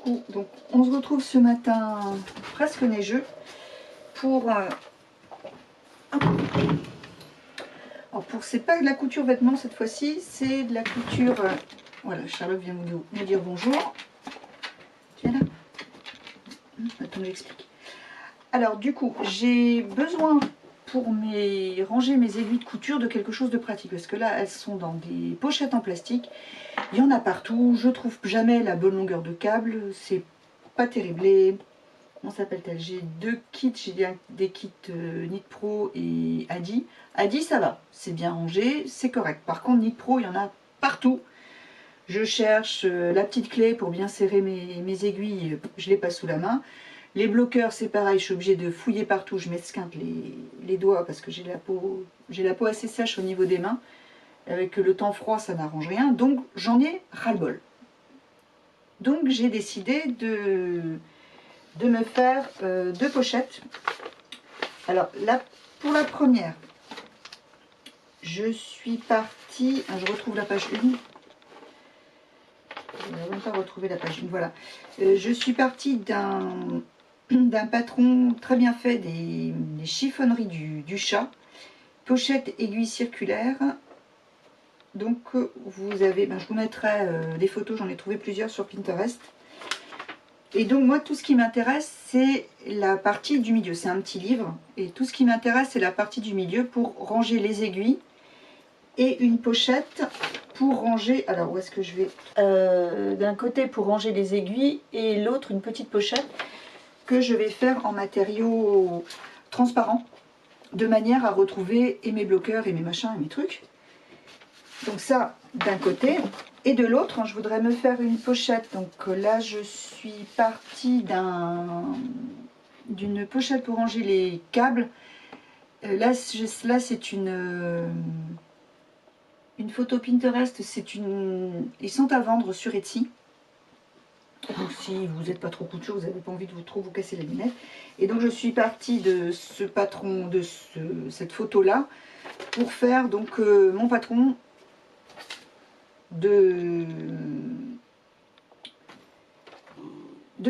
coucou. Donc on se retrouve ce matin presque neigeux pour c'est pas de la couture vêtements cette fois-ci, c'est de la couture voilà, Charlotte vient nous dire bonjour. Tu es là? Attends, j'explique. Alors du coup, j'ai besoin pour ranger mes aiguilles de couture de quelque chose de pratique, parce que là elles sont dans des pochettes en plastique, il y en a partout, je trouve jamais la bonne longueur de câble, c'est pas terrible. Comment s'appelle-t-elle? J'ai deux kits, j'ai des kits Knit Pro et Adi. Adi ça va, c'est bien rangé, c'est correct. Par contre Knit Pro il y en a partout. Je cherche la petite clé pour bien serrer mes aiguilles, je l'ai pas sous la main. Les bloqueurs, c'est pareil, je suis obligée de fouiller partout, je m'esquinte les doigts parce que j'ai la peau assez sèche au niveau des mains. Avec le temps froid, ça n'arrange rien, donc j'en ai ras-le-bol. Donc j'ai décidé de me faire deux pochettes. Alors là, pour la première, je suis partie, je retrouve la page 1. Je n'ai même pas retrouvé la page 1, voilà. Je suis partie d'un patron très bien fait des chiffonneries du chat, pochette aiguille circulaire. Donc vous avez, je vous mettrai des photos, j'en ai trouvé plusieurs sur Pinterest. Et donc moi tout ce qui m'intéresse c'est la partie du milieu, c'est un petit livre, et tout ce qui m'intéresse c'est la partie du milieu pour ranger les aiguilles, et une pochette pour ranger, alors où est-ce que je vais, d'un côté pour ranger les aiguilles, et l'autre une petite pochette que je vais faire en matériaux transparents, de manière à retrouver et mes bloqueurs et mes machins et mes trucs. Donc ça d'un côté, et de l'autre je voudrais me faire une pochette. Donc là je suis partie d'une pochette pour ranger les câbles. Là c'est une photo Pinterest, ils sont à vendre sur Etsy. Donc si vous n'êtes pas trop couture, vous n'avez pas envie de trop vous casser la lunette. Et donc je suis partie de ce patron, de cette photo là, pour faire donc mon patron de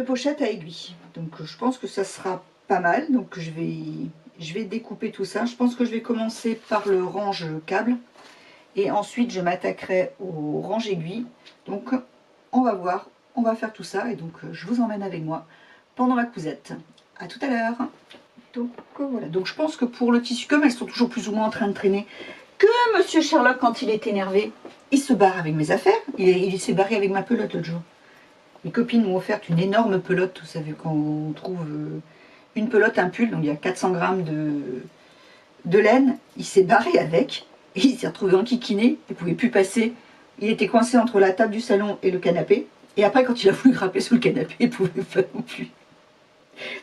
pochettes à aiguilles. Donc je pense que ça sera pas mal. Donc je vais découper tout ça. Je pense que je vais commencer par le range câble, et ensuite je m'attaquerai au range aiguille. Donc on va voir, on va faire tout ça, et donc je vous emmène avec moi pendant la cousette. À tout à l'heure. Donc voilà, donc je pense que pour le tissu, comme elles sont toujours plus ou moins en train de traîner, que Monsieur Sherlock, quand il est énervé, il se barre avec mes affaires. Il s'est barré avec ma pelote l'autre jour. Mes copines m'ont offert une énorme pelote, vous savez, quand on trouve une pelote, un pull, donc il y a 400 grammes de laine, il s'est barré avec, et il s'est retrouvé enquiquiné, il ne pouvait plus passer, il était coincé entre la table du salon et le canapé, et après quand il a voulu grimper sous le canapé, il ne pouvait pas non plus.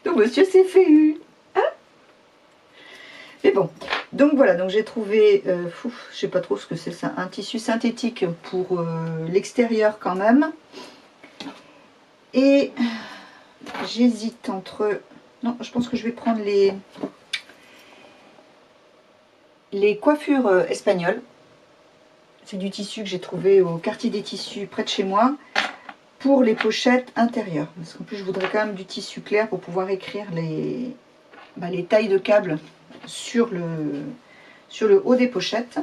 Donc monsieur s'est fait eu, hein. Mais bon, donc voilà, donc j'ai trouvé, je sais pas trop ce que c'est ça, un tissu synthétique pour l'extérieur quand même. Et j'hésite entre... Non, je pense que je vais prendre les coiffures espagnoles. C'est du tissu que j'ai trouvé au quartier des tissus près de chez moi, pour les pochettes intérieures. Parce qu'en plus, je voudrais quand même du tissu clair pour pouvoir écrire les tailles de câbles sur le haut des pochettes.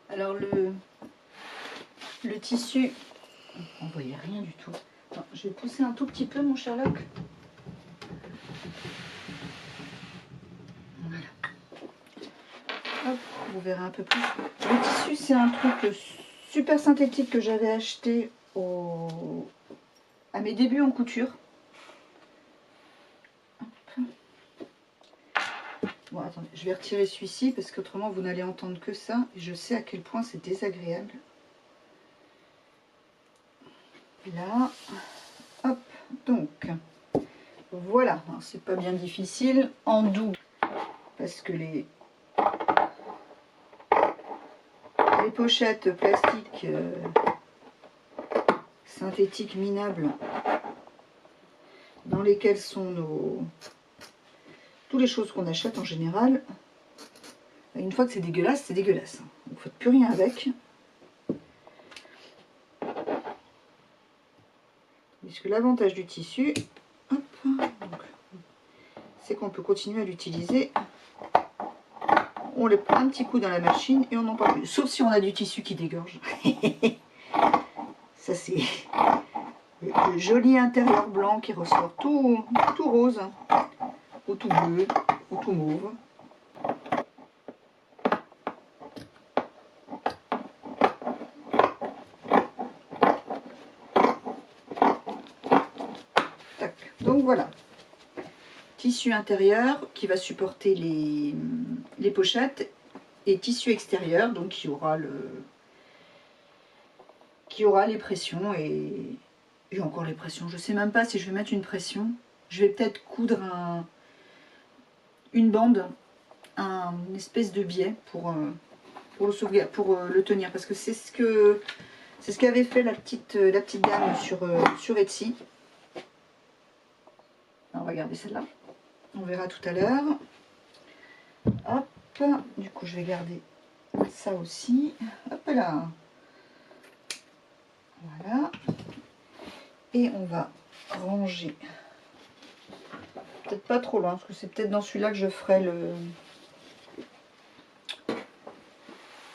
Alors le tissu, on ne voyait rien du tout. Non, je vais pousser un tout petit peu mon Sherlock. Voilà. Hop, vous verrez un peu plus. Le tissu, c'est un truc super synthétique que j'avais acheté à mes débuts en couture. Hop. Bon, attendez, je vais retirer celui-ci parce qu'autrement vous n'allez entendre que ça. Et je sais à quel point c'est désagréable. Là, hop, donc, voilà, c'est pas bien difficile, en double. parce que les pochettes plastiques synthétiques minables dans lesquelles sont toutes les choses qu'on achète en général, une fois que c'est dégueulasse, c'est dégueulasse. Vous ne faites plus rien avec. Puisque l'avantage du tissu, c'est qu'on peut continuer à l'utiliser. On le prend un petit coup dans la machine et on n'en parle plus. Sauf si on a du tissu qui dégorge. Ça c'est le joli intérieur blanc qui ressort tout rose, ou tout bleu, ou tout mauve. Tac. Donc voilà. Tissu intérieur qui va supporter les pochettes et tissu extérieur, donc qui aura les pressions et encore les pressions. Je sais même pas si je vais mettre une pression. Je vais peut-être coudre une bande, une espèce de biais pour le tenir, parce que c'est ce qu'avait fait la petite dame sur Etsy. Alors, on va garder celle-là. On verra tout à l'heure. Hop, du coup je vais garder ça aussi. Hop là. Voilà. Et on va ranger. Peut-être pas trop loin, parce que c'est peut-être dans celui-là que je ferai le...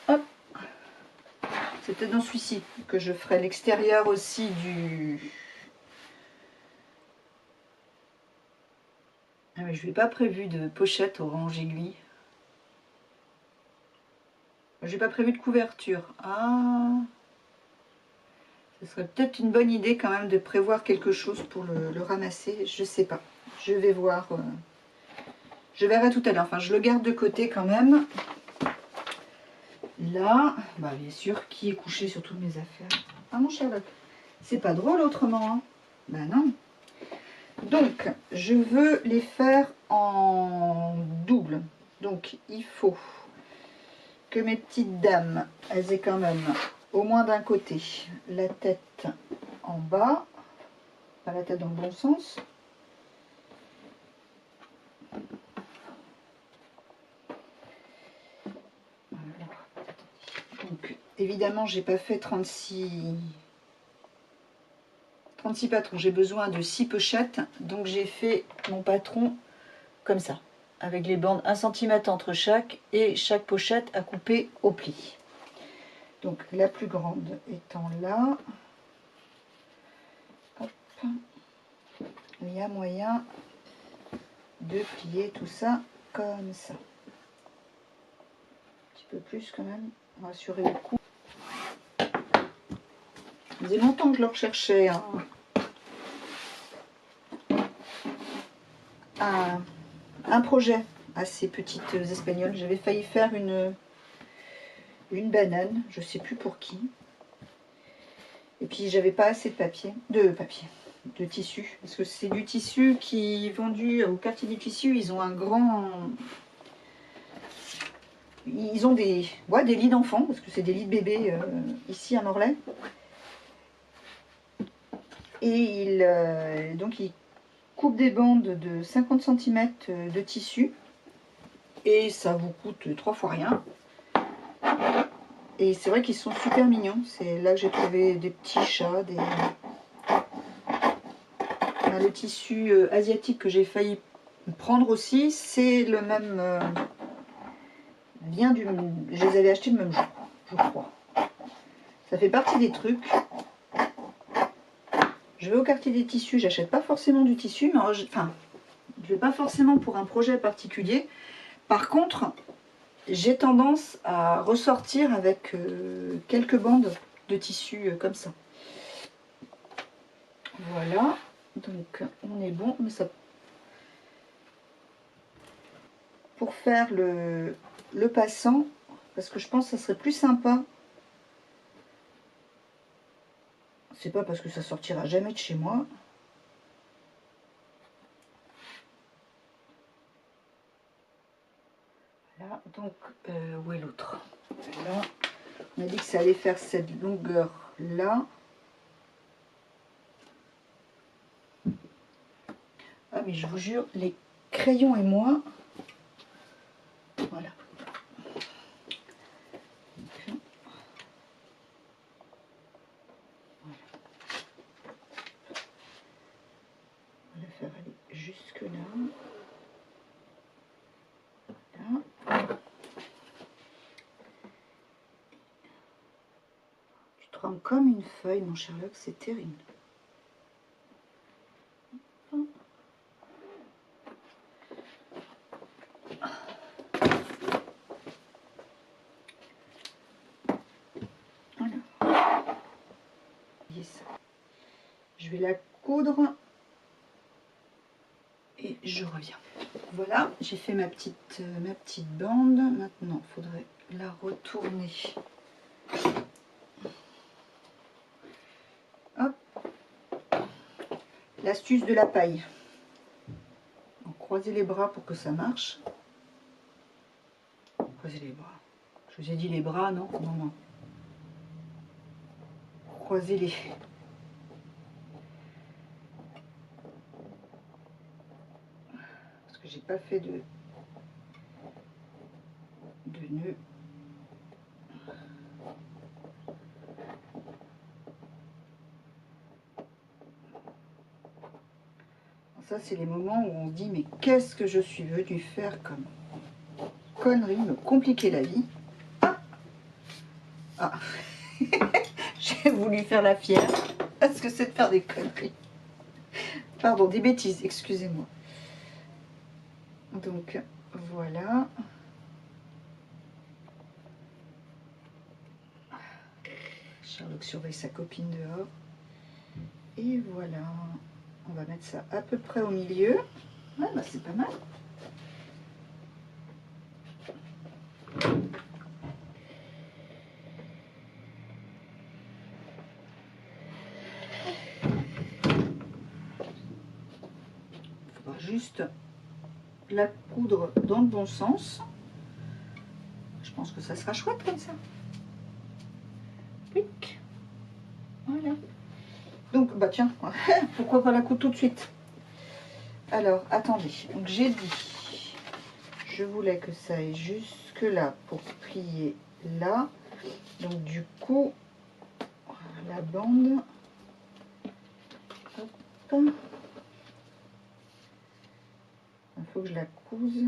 Hop. C'est peut-être dans celui-ci que je ferai l'extérieur aussi du... Ah mais je n'ai pas prévu de pochette orange aiguille. J'ai pas prévu de couverture. Ah, ce serait peut-être une bonne idée quand même de prévoir quelque chose pour le ramasser. Je sais pas. Je vais voir. Je verrai tout à l'heure. Enfin, je le garde de côté quand même. Là, bah bien sûr, qui est couché sur toutes mes affaires? Ah mon Sherlock. C'est pas drôle autrement. Hein. Bah non. Donc, je veux les faire en double. Donc, il faut que mes petites dames, elles aient quand même au moins d'un côté la tête en bas, pas la tête dans le bon sens. Voilà. Donc, évidemment, j'ai pas fait 36 patrons. J'ai besoin de 6 pochettes, donc j'ai fait mon patron comme ça, avec les bandes 1 cm entre chaque et chaque pochette à couper au pli. Donc la plus grande étant là. Hop. Il y a moyen de plier tout ça comme ça. Un petit peu plus quand même, on va assurer le coup. Ça faisait longtemps que je le recherchais. Hein. Un projet à ces petites espagnoles. J'avais failli faire une banane, je sais plus pour qui. Et puis j'avais pas assez de tissu, parce que c'est du tissu qui est vendu au quartier du tissu. Ils ont ils ont des lits d'enfants, parce que c'est des lits de bébés ici à Morlaix. Et donc ils coupent des bandes de 50 cm de tissu, et ça vous coûte 3 fois rien. Et c'est vrai qu'ils sont super mignons. C'est là que j'ai trouvé des petits chats, le tissu asiatique que j'ai failli prendre aussi, c'est le même je les avais achetés le même jour, je crois. Ça fait partie des trucs. Je vais au quartier des tissus, j'achète pas forcément du tissu, mais enfin, je vais pas forcément pour un projet particulier. Par contre, j'ai tendance à ressortir avec quelques bandes de tissu comme ça. Voilà, donc on est bon, mais ça... Pour faire le passant, parce que je pense que ça serait plus sympa. C'est pas parce que ça sortira jamais de chez moi. Voilà, donc où est l'autre? Là, on a dit que ça allait faire cette longueur là. Ah mais je vous jure, les crayons et moi, voilà. On va la faire aller jusque là. Là. Tu trempes comme une feuille, mon Sherlock, c'est terrible. Voilà. Yes. Je vais la coudre et je reviens. Voilà, j'ai fait ma petite bande. Maintenant, il faudrait la retourner. Hop. L'astuce de la paille. Donc, croisez les bras pour que ça marche. Croisez les bras. Je vous ai dit les bras, non? Non, non. Croisez-les. Parce que j'ai pas fait de nœud. Ça, c'est les moments où on se dit, mais qu'est-ce que je suis venue faire comme connerie, me compliquer la vie. Ah, ah. J'ai voulu faire la fière. Parce que c'est de faire des conneries. Pardon, des bêtises, excusez-moi. Donc, voilà. Sherlock surveille sa copine dehors. Et voilà. On va mettre ça à peu près au milieu. Ouais, bah c'est pas mal. Il faudra juste la coudre dans le bon sens. Je pense que ça sera chouette comme ça. Pic. Voilà. Donc, bah tiens, pourquoi pas la coudre tout de suite? Alors, attendez. Donc, j'ai dit, je voulais que ça aille jusque là pour plier là. Donc, du coup, la bande. Hop. Il faut que je la couse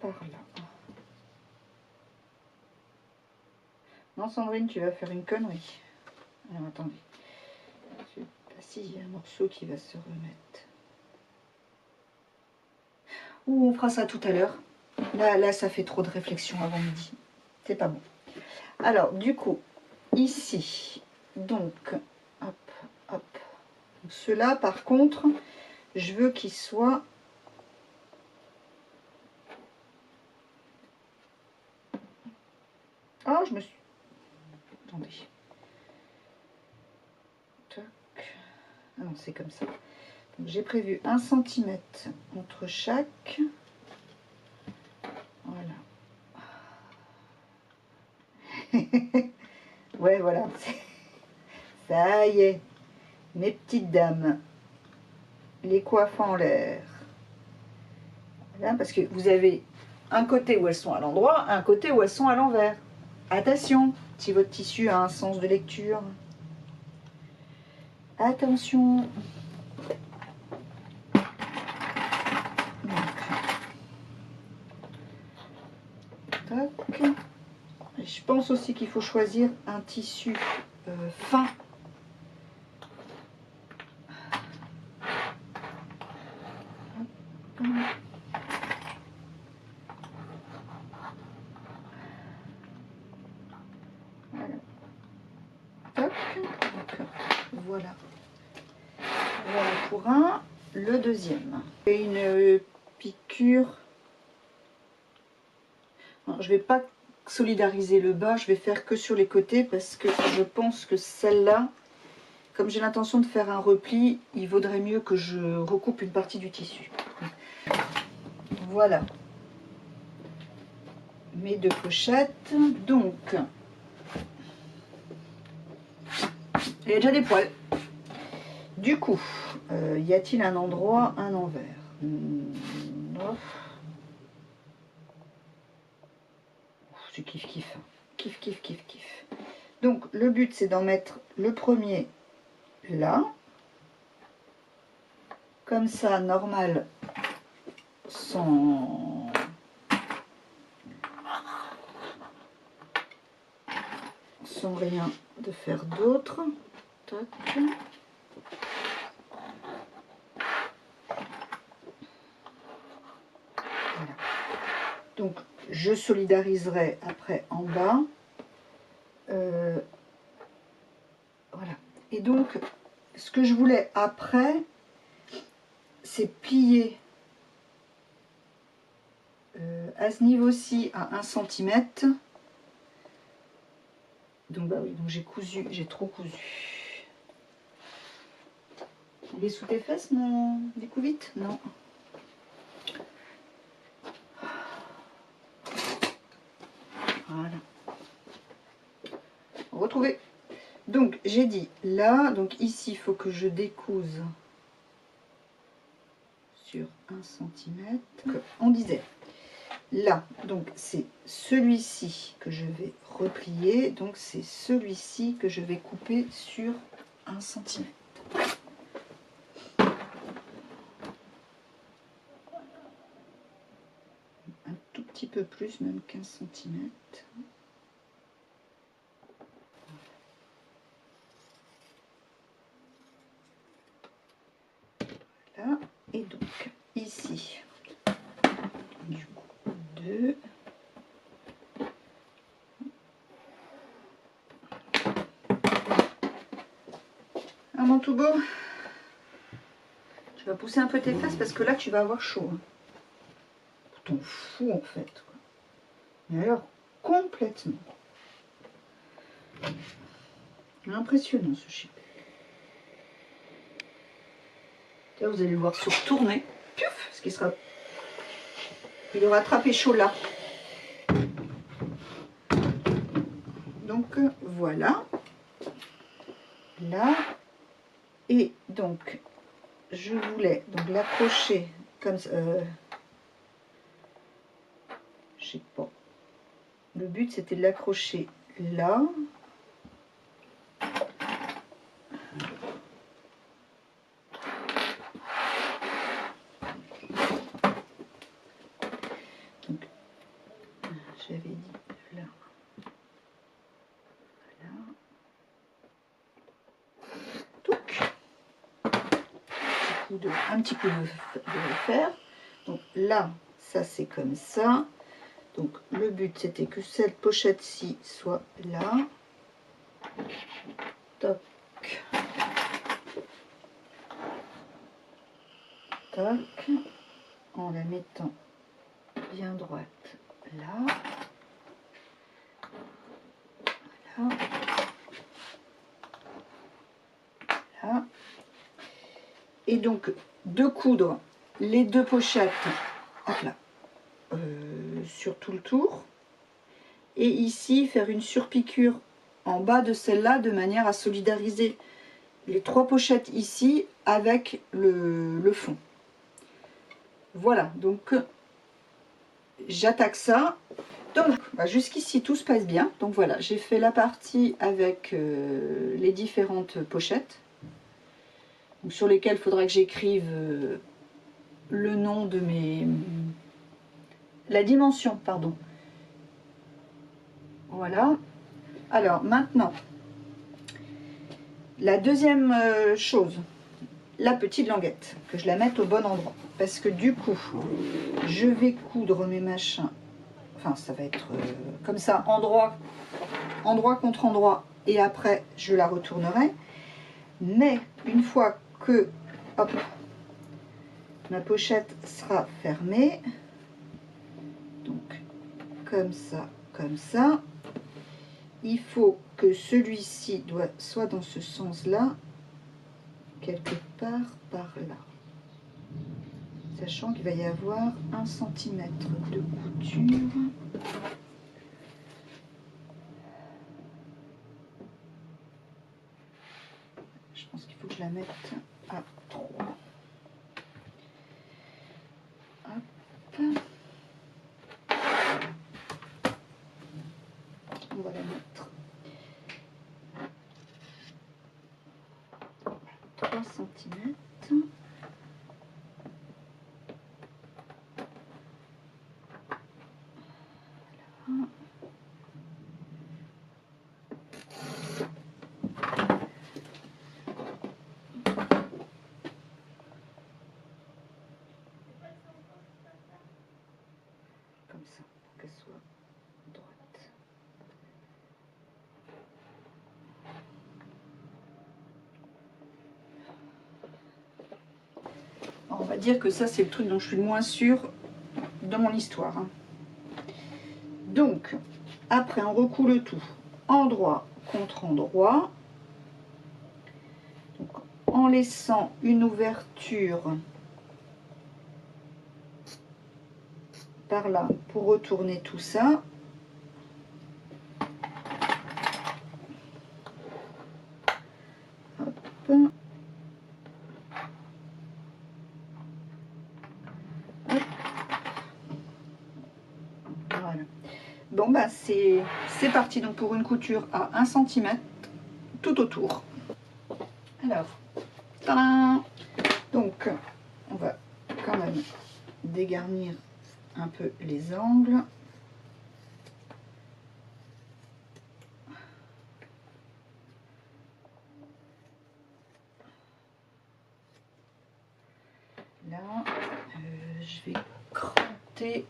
par là. Non, Sandrine, tu vas faire une connerie. Alors, attendez. Je sais pas s'il y a un morceau qui va se remettre. Ou on fera ça tout à l'heure. Là, ça fait trop de réflexion avant midi. C'est pas bon. Alors, du coup, ici, donc, hop, hop. Ceux-là, par contre, je veux qu'ils soient... Ah, je me suis... Attendez. Tac. Ah non, c'est comme ça. J'ai prévu 1 cm entre chaque. Voilà. Ouais, voilà. Ça y est. Mes petites dames. Les coiffes en l'air. Voilà, parce que vous avez un côté où elles sont à l'endroit, un côté où elles sont à l'envers. Attention, si votre tissu a un sens de lecture. Attention. Tac. Et je pense aussi qu'il faut choisir un tissu fin. Voilà. Tac. Donc, voilà. Voilà pour un. Le deuxième. Et une piqûre. Alors, je ne vais pas solidariser le bas, je vais faire que sur les côtés parce que je pense que celle-là, comme j'ai l'intention de faire un repli, il vaudrait mieux que je recoupe une partie du tissu. Voilà. mes deux pochettes. Donc, il y a déjà des poils. Du coup, y a-t-il un endroit, un envers? C'est kiff kiff. Kiff kiff kiff kiff. Donc le but c'est d'en mettre le premier là. Comme ça, normal, sans rien de faire d'autre. Tac. Voilà. Donc je solidariserai après en bas. Voilà. Et donc ce que je voulais après, c'est plier à ce niveau-ci à 1 cm. Donc bah oui, donc j'ai cousu, j'ai trop cousu. Il est sous tes fesses mon découvite? Non. Voilà. Retrouver. Donc j'ai dit là, donc ici il faut que je découse sur 1 cm. On disait là, donc c'est celui-ci que je vais replier, donc c'est celui-ci que je vais couper sur 1 cm. Un tout petit peu plus, même 15 cm. Voilà, et donc ici, du coup, 2. Ah mon tout beau, tu vas pousser un peu tes fesses parce que là tu vas avoir chaud. T'en fous en fait. Quoi. Mais alors, complètement. Impressionnant ce chien. Là, vous allez le voir se retourner. Piouf, parce qu'il sera. Il aura attrapé chaud là. Donc voilà. Là. Et donc, je voulais donc l'accrocher comme ça. Je sais pas. Le but c'était de l'accrocher là. Donc, j'avais dit là. Voilà. Touc. Un petit coup de fer. Donc là, ça c'est comme ça. Donc le but c'était que cette pochette-ci soit là. Toc. Toc. En la mettant bien droite là. Voilà. Là. Et donc de coudre les deux pochettes hop là, sur tout le tour. Et ici faire une surpiqûre en bas de celle-là de manière à solidariser les trois pochettes ici avec le fond. Voilà, donc j'attaque ça. Donc bah, jusqu'ici tout se passe bien. Donc voilà, j'ai fait la partie avec les différentes pochettes. Donc, sur lesquelles il faudra que j'écrive le nom de mes... la dimension, pardon. Voilà. Alors maintenant, la deuxième chose, la petite languette, que je la mette au bon endroit. Parce que du coup, je vais coudre mes machins. Enfin, ça va être comme ça, endroit contre endroit. Et après, je la retournerai. Mais une fois que hop, ma pochette sera fermée, donc comme ça, il faut que celui-ci soit dans ce sens-là, quelque part par là. Sachant qu'il va y avoir 1 cm de couture. je la mette à 3. Hop. On va la mettre 3 cm. Comme ça, pour qu'elle soit droite. On va dire que ça, c'est le truc dont je suis le moins sûre dans mon histoire. Donc, après, on recoue le tout endroit contre endroit. Donc, en laissant une ouverture par là pour retourner tout ça. Hop. Hop. Voilà. Bon bah c'est parti donc pour une couture à 1 cm tout autour. Alors, tadam! Donc on va quand même dégarnir un peu les angles. Là, je vais cranter.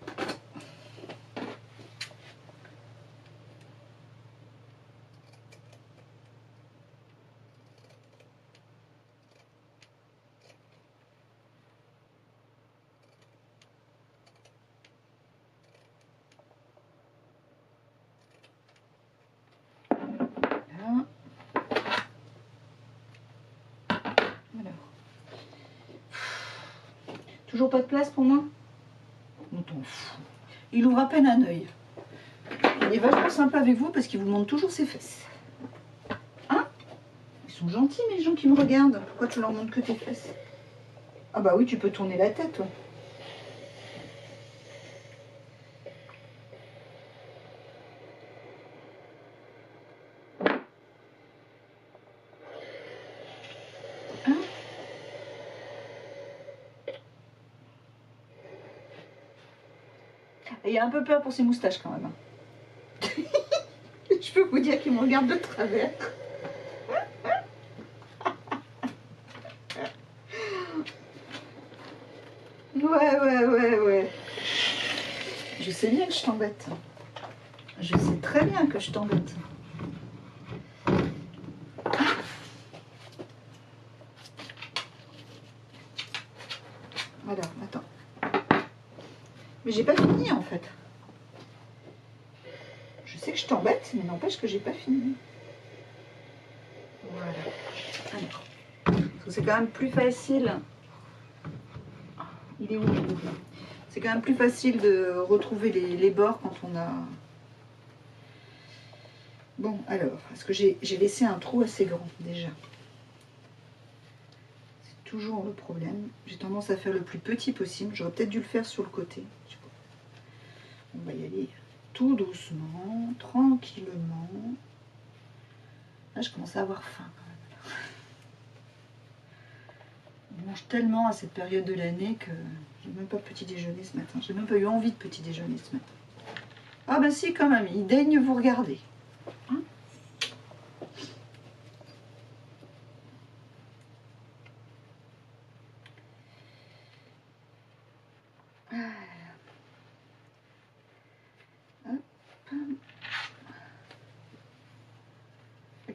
Toujours pas de place pour moi? On t'en fout. Il ouvre à peine un œil. Il est vachement sympa avec vous parce qu'il vous montre toujours ses fesses. Hein? Ils sont gentils mes gens qui me regardent. Pourquoi tu leur montres que tes fesses? Ah bah oui, tu peux tourner la tête, toi. Hein? Et il a un peu peur pour ses moustaches quand même. Je peux vous dire qu'il me regarde de travers. Ouais. Je sais bien que je t'embête. Je sais très bien que je t'embête. Voilà, attends. Mais j'ai pas fini en fait. Je sais que je t'embête, mais n'empêche que j'ai pas fini. Voilà. Alors, c'est quand même plus facile. Il est où le bout là? C'est quand même plus facile de retrouver les bords quand on a... Bon, alors, est-ce que j'ai laissé un trou assez grand déjà? C'est toujours le problème. J'ai tendance à faire le plus petit possible. J'aurais peut-être dû le faire sur le côté. On va y aller tout doucement, tranquillement. Là, je commence à avoir faim quand même. On mange tellement à cette période de l'année que j'ai même pas petit déjeuner ce matin. J'ai même pas eu envie de petit déjeuner ce matin. Ah ben si, quand même, il daigne vous regarder. Hein?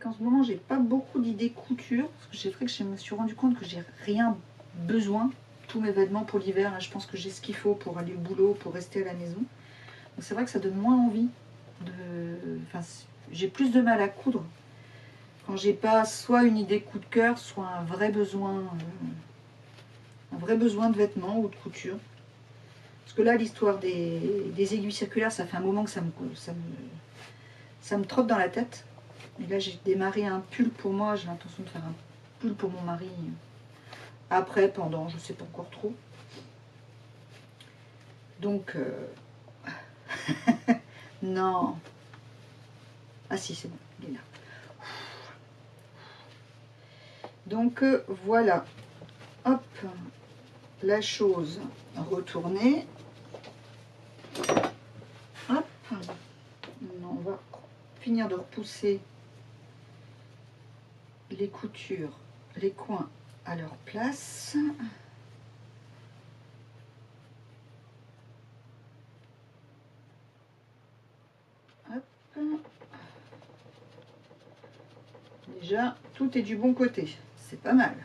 En ce moment, j'ai pas beaucoup d'idées couture. Parce que c'est vrai que je me suis rendu compte que j'ai rien besoin. Tous mes vêtements pour l'hiver, je pense que j'ai ce qu'il faut pour aller au boulot, pour rester à la maison. Donc c'est vrai que ça donne moins envie de... Enfin, j'ai plus de mal à coudre quand j'ai pas soit une idée coup de cœur, soit un vrai besoin de vêtements ou de couture. Parce que là, l'histoire des aiguilles circulaires, ça fait un moment que ça me trotte dans la tête. Et là, j'ai démarré un pull pour moi. J'ai l'intention de faire un pull pour mon mari. Après, pendant, je sais pas encore trop. Donc, non. Ah si, c'est bon, il est là. Donc, voilà. Hop, la chose retournée. Hop. On va finir de repousser les coutures, les coins à leur place. Hop. Déjà, tout est du bon côté. C'est pas mal.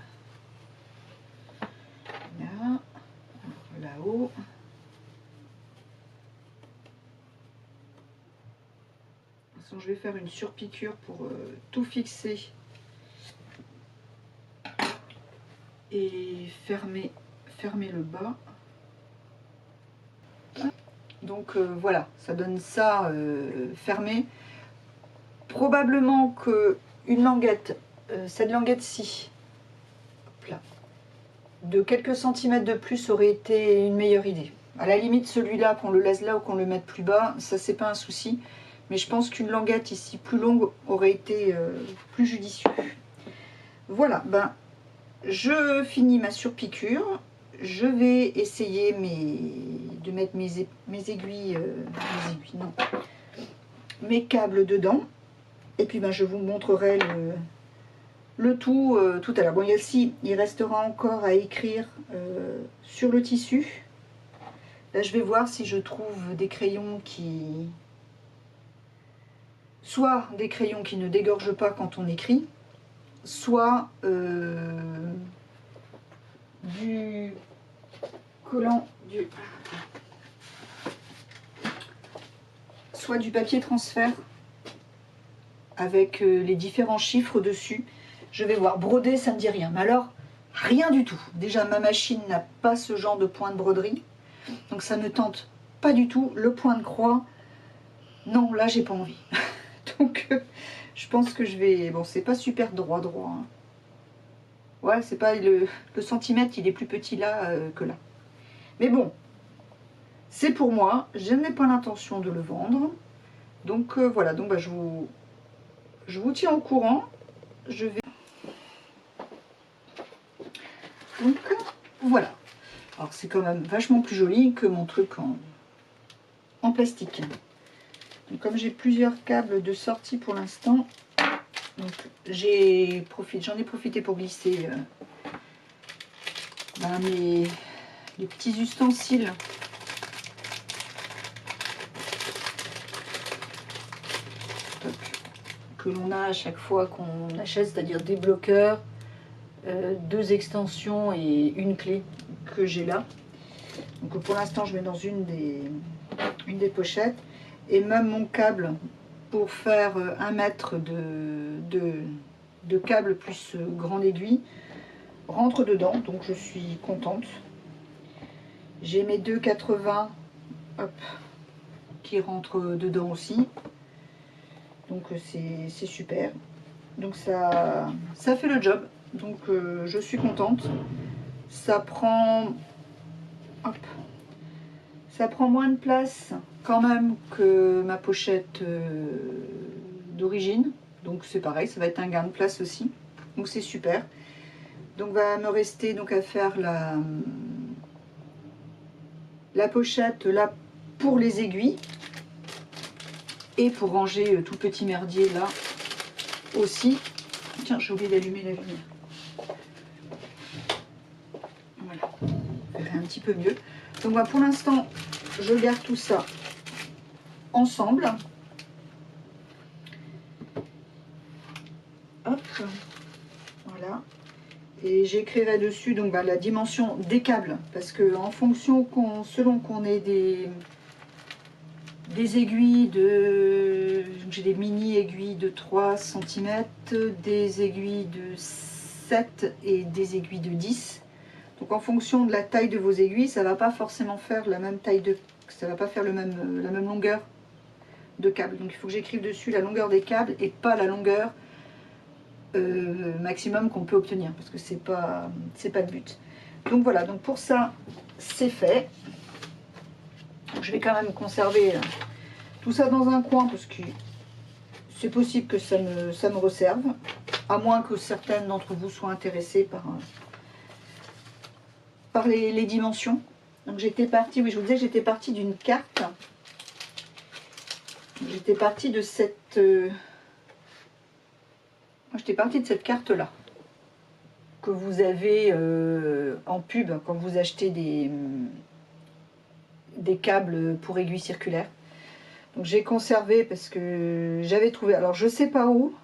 Là, là-haut. De toute façon, je vais faire une surpiqûre pour tout fixer et fermer le bas. Donc voilà, ça donne ça fermé. Probablement que une languette, cette languette-ci, de quelques centimètres de plus aurait été une meilleure idée. À la limite, celui-là, qu'on le laisse là ou qu'on le mette plus bas, ça c'est pas un souci. Mais je pense qu'une languette ici plus longue aurait été plus judicieux. Voilà, ben je finis ma surpiqûre. Je vais essayer de mettre mes câbles dedans. Et puis ben, je vous montrerai le tout tout à l'heure. Bon, ici, il restera encore à écrire sur le tissu. Là, je vais voir si je trouve des crayons qui... Soit des crayons qui ne dégorgent pas quand on écrit, soit du collant, soit du papier transfert avec les différents chiffres dessus. Je vais voir. Broder, ça ne dit rien. Mais alors, rien du tout. Déjà, ma machine n'a pas ce genre de point de broderie. Donc, ça ne tente pas du tout. Le point de croix, non, là, j'ai pas envie. Donc, je pense que je vais... Bon, c'est pas super droit. Hein. Ouais, c'est pas... Le centimètre, il est plus petit là que là. Mais bon, c'est pour moi. Je n'ai pas l'intention de le vendre. Donc, voilà. Donc, bah, je vous tiens au courant. Je vais... Donc, voilà. Alors, c'est quand même vachement plus joli que mon truc en plastique. Donc, comme j'ai plusieurs câbles de sortie pour l'instant, j'en ai profité pour glisser les petits ustensiles que l'on a à chaque fois qu'on achète, c'est-à-dire des bloqueurs, 2 extensions et une clé que j'ai là. Donc pour l'instant je mets dans une des pochettes, et même mon câble pour faire 1 mètre de câble plus grande aiguille rentre dedans, donc je suis contente. J'ai mes 2,80 qui rentrent dedans aussi, donc c'est super. Donc ça fait le job, donc je suis contente. Ça prend moins de place quand même que ma pochette d'origine, donc c'est pareil, ça va être un gain de place aussi, donc c'est super. Donc va me rester donc à faire la pochette là pour les aiguilles et pour ranger tout petit merdier là aussi. Tiens, j'ai oublié d'allumer la lumière. Voilà, ça fait un petit peu mieux. Donc bah, pour l'instant, je garde tout ça ensemble. Hop, voilà. Et j'écrirai dessus donc bah, la dimension des câbles, parce que en fonction selon qu'on ait des aiguilles j'ai des mini aiguilles de 3 cm, des aiguilles de 7 et des aiguilles de 10. Donc en fonction de la taille de vos aiguilles, ça va pas forcément faire la même taille ça va pas faire la même longueur de câble. Donc il faut que j'écrive dessus la longueur des câbles et pas la longueur maximum qu'on peut obtenir, parce que c'est pas le but. Donc voilà, donc pour ça, c'est fait. Donc, je vais quand même conserver tout ça dans un coin, parce que c'est possible que ça me resserve, à moins que certaines d'entre vous soient intéressées par les dimensions. Donc j'étais partie, oui, je vous disais que j'étais partie d'une carte. J'étais partie de cette... j'étais partie de cette carte-là, que vous avez en pub quand vous achetez des câbles pour aiguilles circulaires. Donc j'ai conservé parce que j'avais trouvé, alors je sais pas où,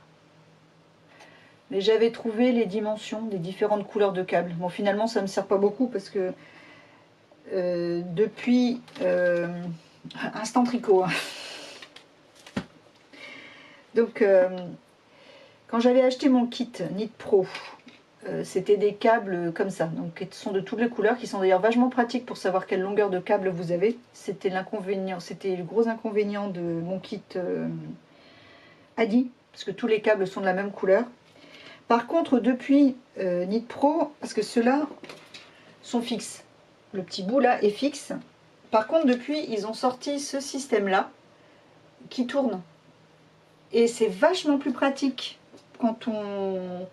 mais j'avais trouvé les dimensions des différentes couleurs de câbles. Bon, finalement ça me sert pas beaucoup parce que depuis Instant Tricot, hein. Donc quand j'avais acheté mon kit Knit Pro, c'était des câbles comme ça, donc qui sont de toutes les couleurs, qui sont d'ailleurs vachement pratiques pour savoir quelle longueur de câble vous avez. C'était l'inconvénient, c'était le gros inconvénient de mon kit Adi, parce que tous les câbles sont de la même couleur. Par contre, depuis Knit Pro, parce que ceux-là sont fixes, le petit bout là est fixe. Par contre, depuis, ils ont sorti ce système-là qui tourne. Et c'est vachement plus pratique quand on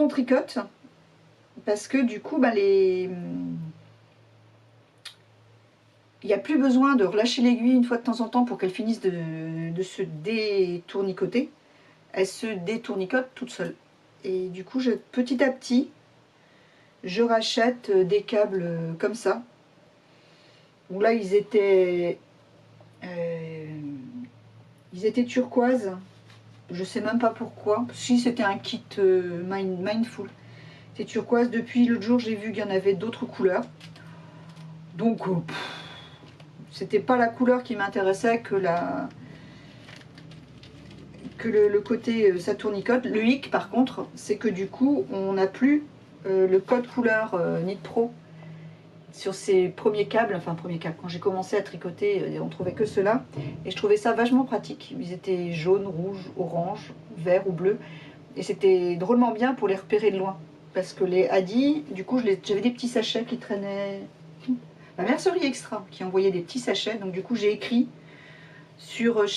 tricote, parce que du coup, bah, il n'y a plus besoin de relâcher l'aiguille une fois de temps en temps pour qu'elle finisse de se détournicoter. Elle se détournicote toute seule. Et du coup, petit à petit, je rachète des câbles comme ça. Où là, ils étaient turquoise. Je sais même pas pourquoi. Si c'était un kit Mindful. C'est turquoise. Depuis l'autre jour, j'ai vu qu'il y en avait d'autres couleurs. Donc, c'était pas la couleur qui m'intéressait que le côté ça tournicote. Le hic, par contre, c'est que du coup, on n'a plus le code couleur Knit Pro sur ces premiers câbles, enfin premiers câbles, quand j'ai commencé à tricoter, on trouvait que ceux-là, et je trouvais ça vachement pratique. Ils étaient jaunes, rouges, orange, vert ou bleu, et c'était drôlement bien pour les repérer de loin, parce que les Adi, du coup j'avais des petits sachets qui traînaient, la mercerie extra qui envoyait des petits sachets, donc du coup j'ai écrit sur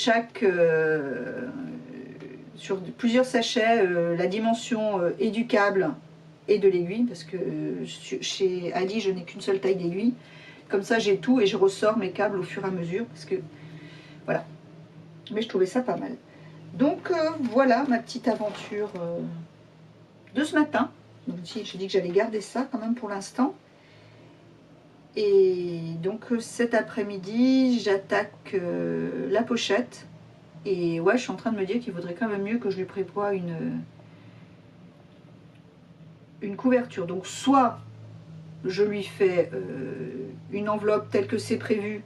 sur plusieurs sachets la dimension et du câble et de l'aiguille, parce que chez Adi je n'ai qu'une seule taille d'aiguille, comme ça j'ai tout et je ressors mes câbles au fur et à mesure, parce que voilà, mais je trouvais ça pas mal. Donc voilà ma petite aventure de ce matin. Donc j'ai dit que j'allais garder ça quand même pour l'instant, et donc cet après-midi j'attaque la pochette, et ouais, je suis en train de me dire qu'il vaudrait quand même mieux que je lui prévoie une couverture. Donc soit je lui fais une enveloppe telle que c'est prévu,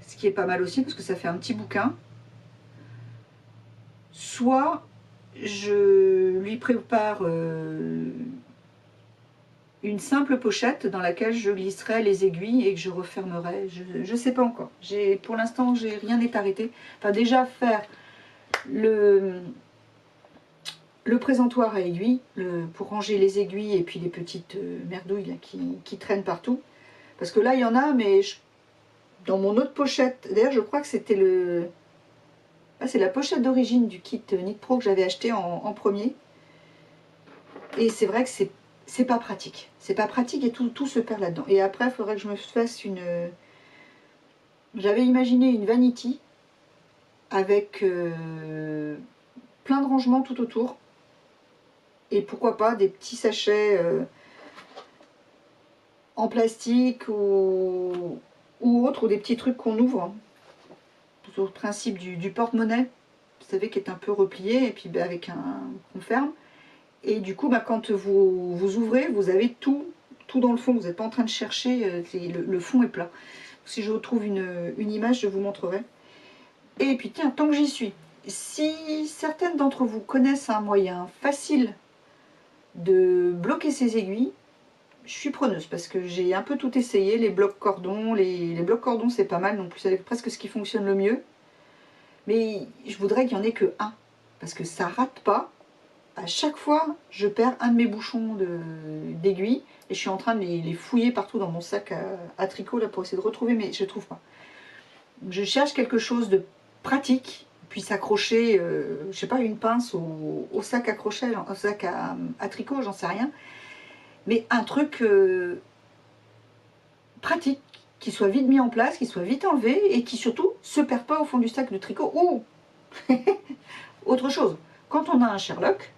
ce qui est pas mal aussi parce que ça fait un petit bouquin, soit je lui prépare une simple pochette dans laquelle je glisserai les aiguilles et que je refermerai. Je sais pas encore. Pour l'instant, rien n'est arrêté. Enfin, déjà faire le présentoir à aiguilles, pour ranger les aiguilles et puis les petites merdouilles là, qui traînent partout. Parce que là, il y en a, mais dans mon autre pochette, d'ailleurs, je crois que c'était c'est la pochette d'origine du kit Knit Pro que j'avais acheté en premier. Et c'est vrai que c'est pas pratique. C'est pas pratique et tout se perd là-dedans. Et après, il faudrait que je me fasse J'avais imaginé une vanity avec plein de rangements tout autour. Et pourquoi pas des petits sachets en plastique ou autre, ou des petits trucs qu'on ouvre. Au principe du porte-monnaie, vous savez, qui est un peu replié, et puis avec on ferme. Et du coup, quand vous ouvrez, vous avez tout dans le fond. Vous n'êtes pas en train de chercher, le fond est plat. Si je retrouve une image, je vous montrerai. Et puis tiens, tant que j'y suis, si certaines d'entre vous connaissent un moyen facile de bloquer ces aiguilles, je suis preneuse, parce que j'ai un peu tout essayé, les blocs cordons, les blocs cordons c'est pas mal non plus, c'est presque ce qui fonctionne le mieux, mais je voudrais qu'il n'y en ait que un, parce que ça rate pas. À chaque fois, je perds un de mes bouchons d'aiguille et je suis en train de les fouiller partout dans mon sac à tricot là, pour essayer de retrouver, mais je ne trouve pas. Je cherche quelque chose de pratique, puis s'accrocher, je sais pas, une pince au sac à crochet, au sac à tricot, j'en sais rien, mais un truc pratique, qui soit vite mis en place, qui soit vite enlevé et qui surtout se perd pas au fond du sac de tricot. Ou autre chose, quand on a un Sherlock,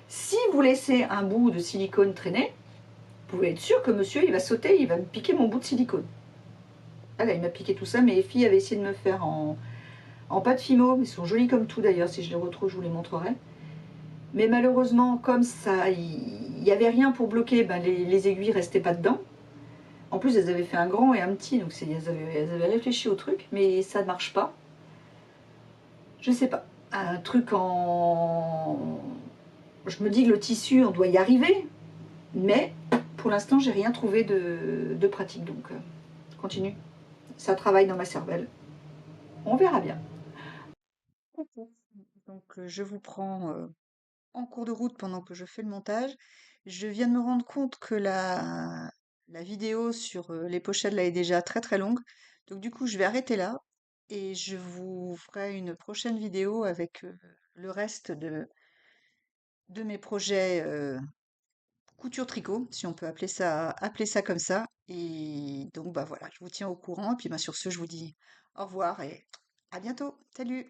si vous laissez un bout de silicone traîner, vous pouvez être sûr que monsieur, il va sauter, il va me piquer mon bout de silicone. Ah là, il m'a piqué tout ça. Mes filles avaient essayé de me faire en pâte fimo. Ils sont jolis comme tout d'ailleurs. Si je les retrouve, je vous les montrerai. Mais malheureusement, comme ça, il n'y avait rien pour bloquer, ben les aiguilles restaient pas dedans. En plus, elles avaient fait un grand et un petit, donc elles avaient réfléchi au truc, mais ça ne marche pas. Je sais pas. Un truc en... Je me dis que le tissu, on doit y arriver, mais pour l'instant, j'ai rien trouvé de pratique, donc continue. Ça travaille dans ma cervelle. On verra bien. Coucou. Donc, je vous prends en cours de route pendant que je fais le montage. Je viens de me rendre compte que la vidéo sur les pochettes là est déjà très très longue. Donc du coup, je vais arrêter là et je vous ferai une prochaine vidéo avec le reste de mes projets couture-tricot, si on peut appeler ça comme ça. Et donc bah voilà, je vous tiens au courant. Et puis bah, sur ce, je vous dis au revoir et à bientôt. Salut!